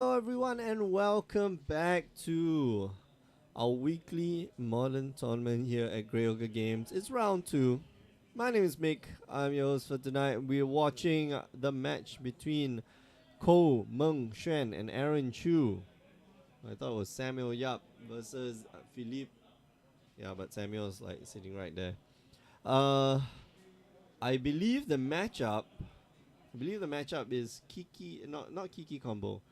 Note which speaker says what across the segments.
Speaker 1: Hello, everyone, and welcome back to our weekly modern tournament here at Grey Ogre Games. It's round two. My name is Mick. I'm your host for tonight. We're watching the match between Ko Meng Xuan and Aaron Chu. I thought it was Samuel Yap versus Philippe. Yeah, but Samuel's like sitting right there. Uh, I believe the matchup. I believe the matchup is Kiki, not Kiki combo.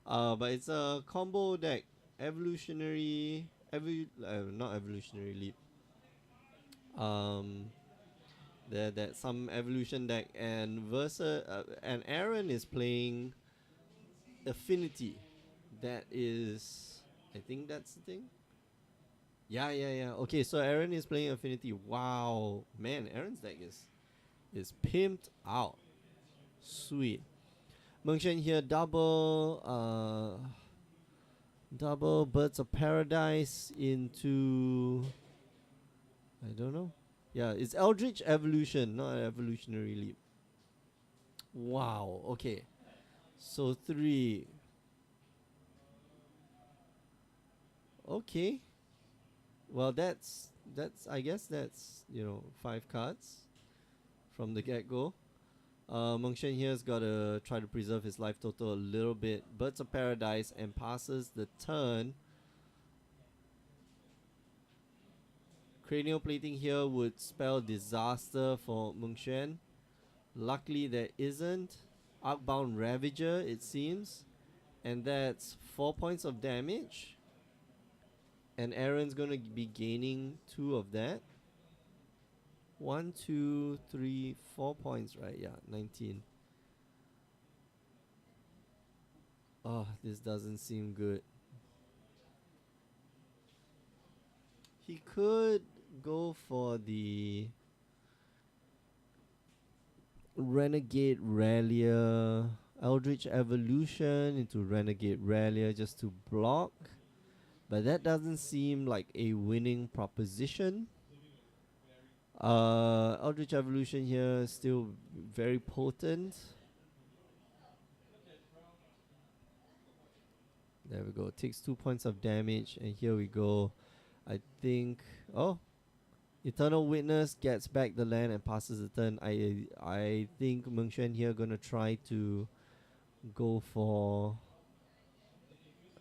Speaker 1: But it's a combo deck, not evolutionary leap. Um, that some evolution deck and Aaron is playing affinity. That is, I think that's the thing. Yeah. Okay, so Aaron is playing affinity. Wow, man, Aaron's deck is pimped out. Sweet. Mengxian here double Birds of Paradise into, I don't know. Yeah, it's Eldritch Evolution, not Evolutionary Leap. Wow. Okay. So three. Okay. Well, that's. I guess that's five cards from the get go. Mengxian here's gotta try to preserve his life total a little bit. Birds of Paradise and passes the turn. Cranial plating here would spell disaster for Mengxian. Luckily, there isn't. Arcbound Ravager, it seems. And that's 4 points of damage. And Aaron's gonna be gaining 2 of that. 1, 2, 3, 4 points, right? Yeah, 19. Oh, this doesn't seem good. He could go for the Renegade Rallier, Eldritch Evolution into Renegade Rallier just to block. But that doesn't seem like a winning proposition. Eldritch Evolution here is still very potent. There we go. Takes 2 points of damage, and here we go. I think. Oh, Eternal Witness gets back the land and passes the turn. I think Mengxuan here gonna try to go for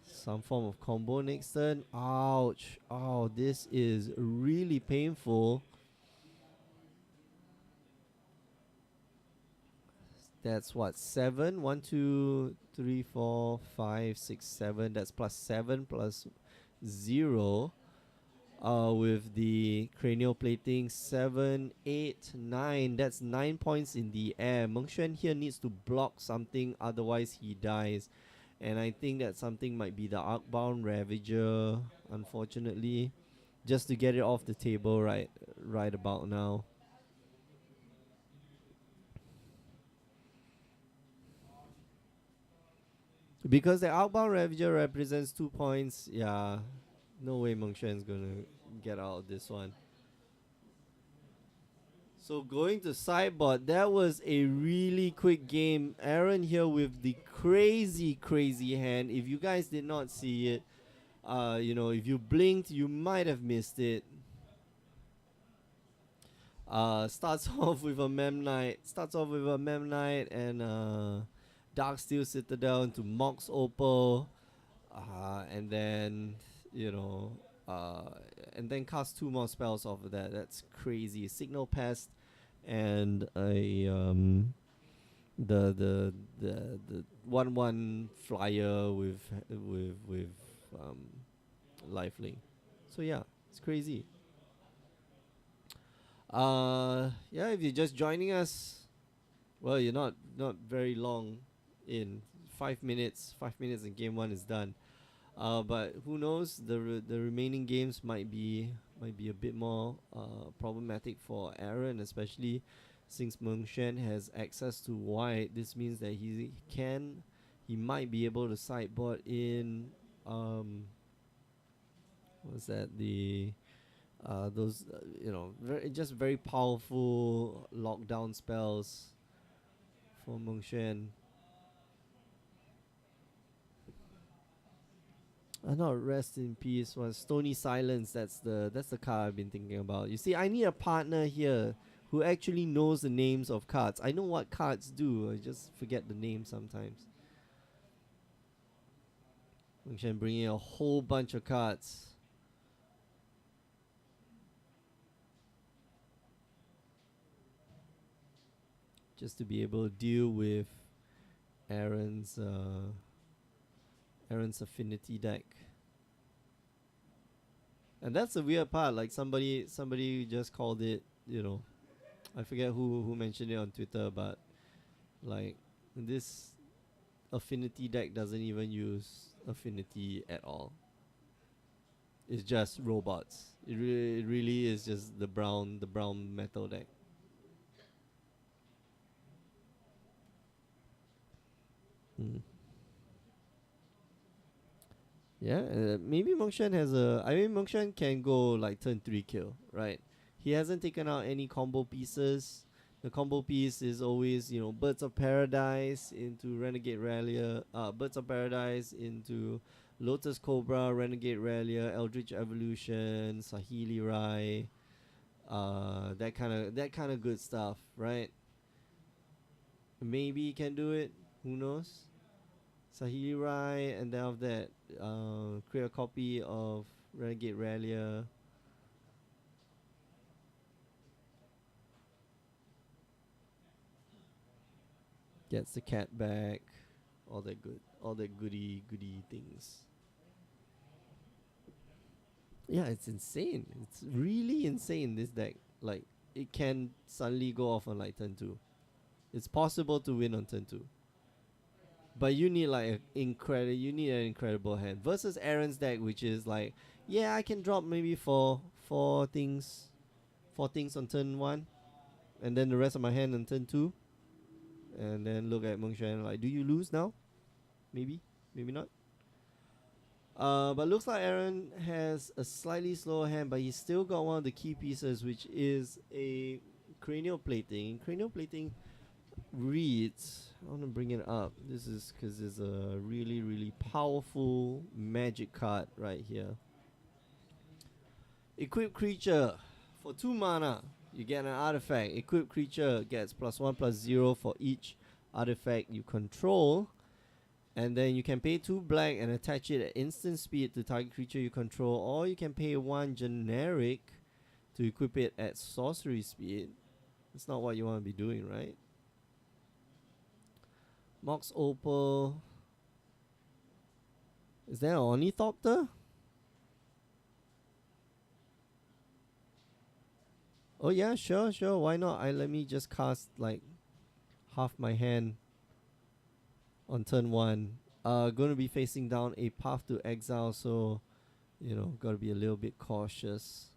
Speaker 1: some form of combo next turn. Ouch! Oh, this is really painful. That's what, 7? 1, 2, 3, 4, 5, 6, 7. That's plus 7 plus 0. With the cranial plating, 7, 8, 9. That's 9 points in the air. Mengxuan here needs to block something, otherwise he dies. And I think that something might be the Arcbound Ravager, unfortunately. Just to get it off the table right about now. Because the Outbound Ravager represents 2 points, yeah, no way Mengxuan's gonna get out of this one. So going to sideboard, that was a really quick game. Aaron here with the crazy hand. If you guys did not see it, if you blinked, you might have missed it. Starts off with a Memnite and Darksteel Citadel into Mox Opal, and then you know, uh, and then cast 2 more spells off of that. That's crazy. Signal Pest and a the 1/1 flyer with um lifelink. So yeah, it's crazy. Yeah, if you're just joining us, well, you're not very long in. 5 minutes, 5 minutes, and game one is done. But who knows? The remaining games might be a bit more problematic for Aaron, especially since Mengxian has access to white. This means that he might be able to sideboard in what's that, the those just very powerful lockdown spells for Mengxian. Not rest in peace. Was Stony Silence. That's the card I've been thinking about. You see, I need a partner here who actually knows the names of cards. I know what cards do. I just forget the name sometimes. I'm bringing a whole bunch of cards. Just to be able to deal with Aaron's Aaron's affinity deck. And that's the weird part. Like somebody just called it, I forget who mentioned it on Twitter, but like this affinity deck doesn't even use affinity at all. It's just robots. It really is just the brown metal deck. Hmm. Yeah, maybe Mongshan has a. I mean, Mongshan can go like turn 3 kill, right? He hasn't taken out any combo pieces. The combo piece is always, Birds of Paradise into Renegade Rallier, Birds of Paradise into Lotus Cobra, Renegade Rallier, Eldritch Evolution, Sahili Rai, that kind of good stuff, right? Maybe he can do it. Who knows? Sahili Rai, and then after that, create a copy of Renegade Rallier. Gets the cat back. All that goody things. Yeah, it's insane. It's really insane. This deck, like, it can suddenly go off on like turn 2. It's possible to win on turn 2. But you need like you need an incredible hand versus Aaron's deck, which is like, yeah, I can drop maybe four things, on turn 1, and then the rest of my hand on turn 2, and then look at Mongshan like, do you lose now? Maybe not. But looks like Aaron has a slightly slower hand, but he's still got one of the key pieces, which is a cranial plating. Cranial plating reads. I want to bring it up. This is because it's a really, really powerful magic card right here. Equip creature for 2 mana. You get an artifact. Equip creature gets +1/+0 for each artifact you control. And then you can pay 2 black and attach it at instant speed to target creature you control, or you can pay 1 generic to equip it at sorcery speed. That's not what you want to be doing, right? Mox Opal. Is there an Ornithopter? Oh yeah, sure. Why not? Let me just cast like half my hand on turn 1. Gonna be facing down a Path to Exile, so gotta be a little bit cautious.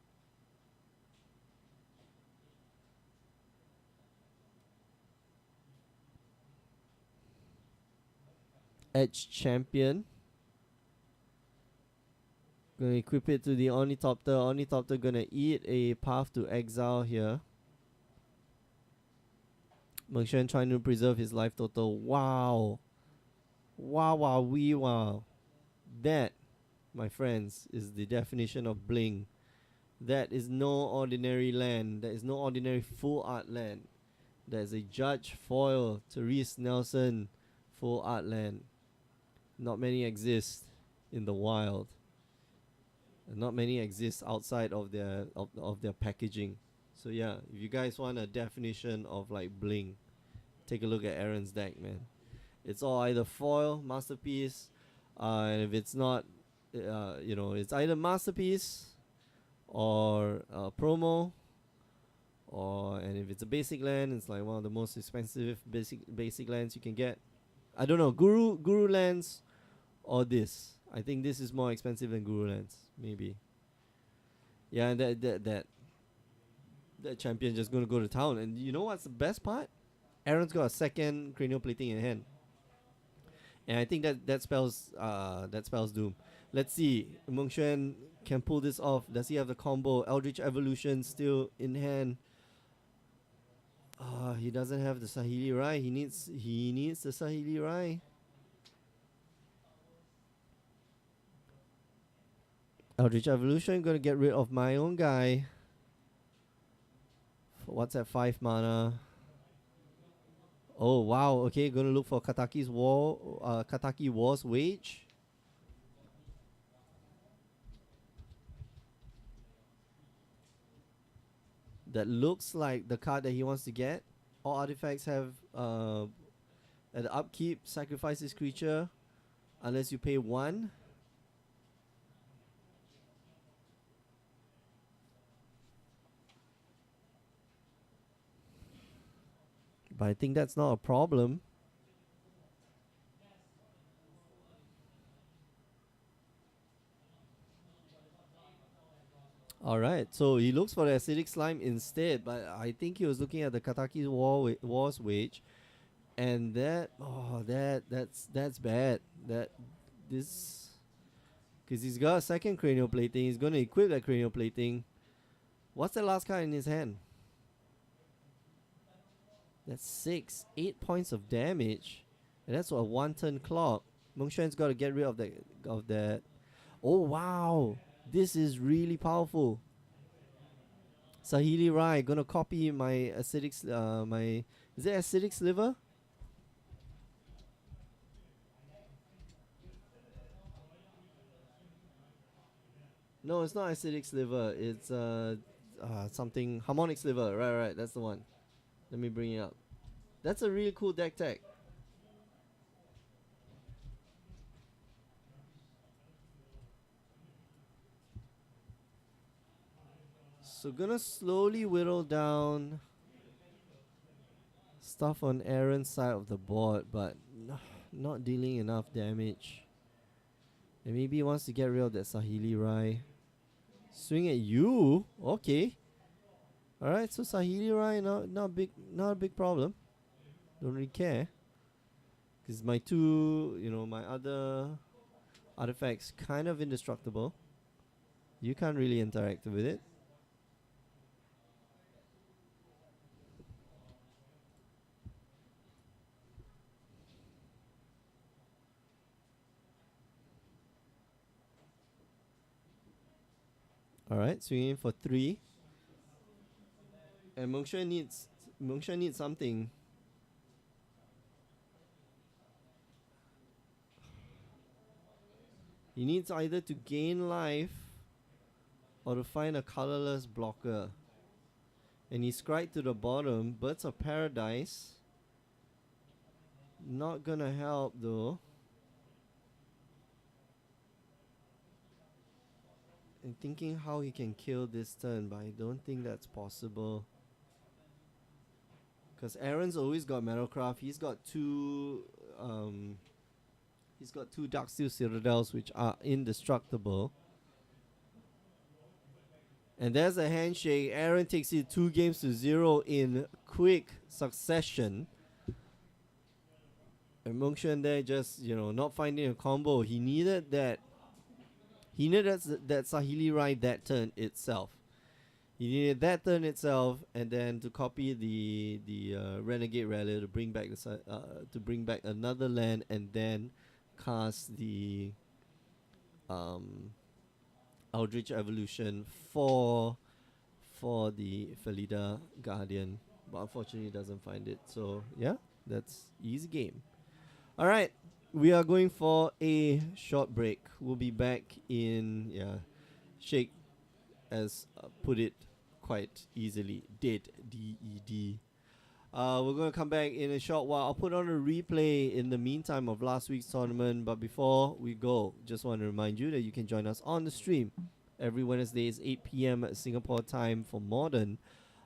Speaker 1: Edge Champion. Gonna equip it to the Ornithopter. Ornithopter gonna eat a Path to Exile here. Mengshan trying to preserve his life total. Wow. Wow. That, my friends, is the definition of bling. That is no ordinary land. That is no ordinary full art land. That is a Judge Foil, Therese Nelson full art land. Not many exist in the wild. And not many exist outside of their packaging. So yeah, if you guys want a definition of like bling, take a look at Aaron's deck, man. It's all either foil, masterpiece, and if it's not, it's either masterpiece or promo, and if it's a basic land, it's like one of the most expensive basic lands you can get. I don't know, Guru lands or this. I think this is more expensive than Guru lands, maybe. Yeah, and that champion just gonna go to town. And you know what's the best part? Aaron's got a second cranial plating in hand. And I think that spells doom. Let's see. Mongshan can pull this off. Does he have the combo? Eldritch Evolution still in hand. He doesn't have the Sahili Rai. He needs the Sahili Rai. Eldritch Evolution, gonna get rid of my own guy. What's at 5 mana? Oh wow, okay, gonna look for Kataki War's Wage. That looks like the card that he wants to get. All artifacts have at the upkeep, sacrifice this creature unless you pay 1. But I think that's not a problem. Alright, so he looks for the acidic slime instead, but I think he was looking at the Kataki War's Wage. And that's bad. That this, because he's got a second cranial plating, he's gonna equip that cranial plating. What's the last card in his hand? That's 8 points of damage, and that's a 1-turn clock. Mengxuan's got to get rid of that. Oh wow, this is really powerful. Saheeli Rai gonna copy my acidic. Is it acidic sliver? No, it's not acidic sliver. It's something harmonic sliver. Right. That's the one. Let me bring it up. That's a really cool deck tech. So gonna slowly whittle down stuff on Aaron's side of the board, but not dealing enough damage. And maybe he wants to get rid of that Saheeli Rai. Swing at you? Okay. Alright, so Saheeli Rai not a big problem. Don't really care. Because my my other artifacts kind of indestructible. You can't really interact with it. Alright, swinging for 3. And Mengxuan needs something. He needs either to gain life or to find a colorless blocker. And he scried to the bottom. Birds of Paradise. Not gonna help though. I'm thinking how he can kill this turn, but I don't think that's possible. Because Aaron's always got Metalcraft. He's got two Darksteel Citadels which are indestructible. And there's a handshake. Aaron takes it 2-0 in quick succession. And Mengxuan there just, not finding a combo. He needed that Saheeli Rai that turn itself. He needed that turn itself, and then to copy the Renegade Rally to bring back another land, and then cast the Eldritch Evolution for the Felida Guardian, but unfortunately doesn't find it. So yeah, that's easy game. All right, we are going for a short break. We'll be back in Shake as put it quite easily. Dead DED. We're going to come back in a short while. I'll put on a replay in the meantime of last week's tournament. But before we go, just want to remind you that you can join us on the stream every Wednesday is 8 p.m. Singapore time for Modern.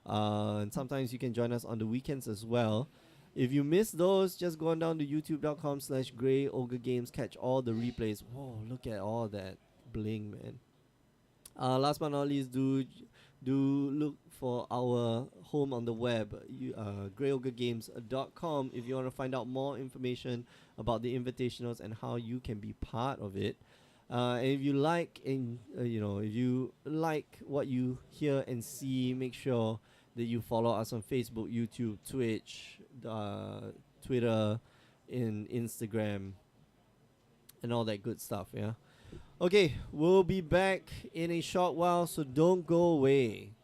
Speaker 1: And sometimes you can join us on the weekends as well. If you miss those, just go on down to youtube.com/Grey Ogre Games. Catch all the replays. Whoa, look at all that bling, man. Last but not least, do look for our home on the web, greyogregames.com, if you want to find out more information about the invitationals and how you can be part of it. And if you like, if you like what you hear and see, make sure that you follow us on Facebook, YouTube, Twitch, Twitter, Instagram, and all that good stuff. Yeah. Okay, we'll be back in a short while, so don't go away.